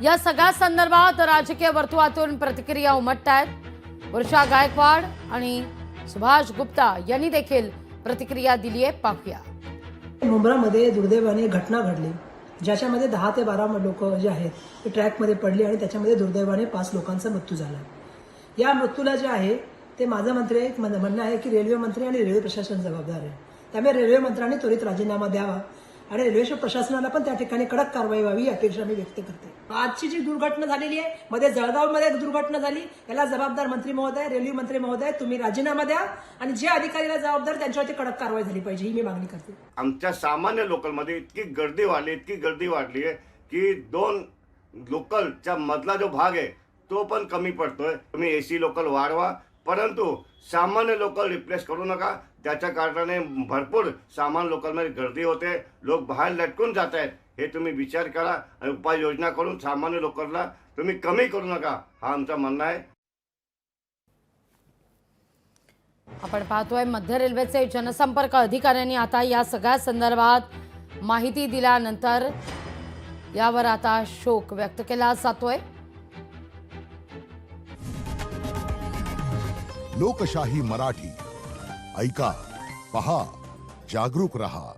या सगळ्या संदर्भात राजकीय वर्तुळातून प्रतिक्रिया उमटतायत। वर्षा गायकवाड आणि सुभाष गुप्ता यांनी देखील प्रतिक्रिया दिली आहे, पाहूया। मुंब्रामध्ये दुर्दैवाने घटना घडली, ज्याच्यामध्ये 10 ते 12 लोक जे आहेत ते ट्रॅकमध्ये पडली आणि त्याच्यामध्ये दुर्दैवाने 5 लोकांचा मृत्यू झाला। या मृत्यूला जे आहे ते माझं म्हणणं आहे की रेल्वे मंत्री आणि रेल्वे प्रशासन जबाबदार आहे। त्यामुळे रेल्वे मंत्र्यांनी त्वरित राजीनामा द्यावा आणि रेल्वे प्रशासनाला पण त्या ठिकाणी कडक कारवाई व्हावी अपेक्षा मी व्यक्त करते। आजची जी दुर्घटना झालेली आहे, मध्ये जळगावमध्ये एक दुर्घटना झाली, याला जबाबदार मंत्री महोदय, रेल्वे मंत्री महोदय, तुम्ही राजीनामा द्या आणि जे अधिकाऱ्याला जबाबदार त्यांच्यावरती कडक कारवाई झाली पाहिजे, ही मी मागणी करते। आमच्या सामान्य लोकलमध्ये इतकी गर्दी वाढली आहे की 2 लोकलच्या मधला जो भाग आहे तो पण कमी पडतोय। तुम्ही एसी लोकल वाढवा, परंतु सामान्य लोकल रिप्लेस करू नका। त्याच्या कारणाने भरपूर सामान्य लोकलमध्ये गर्दी होते, लोक बाहेर लटकून जात आहेत। हे तुम्ही विचार करा आणि उपाययोजना करून सामान्य लोकलला तुम्ही कमी करू नका, हा आमचा म्हणणं आहे। आपण पाहतोय मध्य रेल्वेचे जनसंपर्क अधिकाऱ्यांनी आता या सगळ्या संदर्भात माहिती दिल्यानंतर यावर आता शोक व्यक्त केला जातोय। लोकशाही मराठी ऐका, पहा, जागरूक रहा।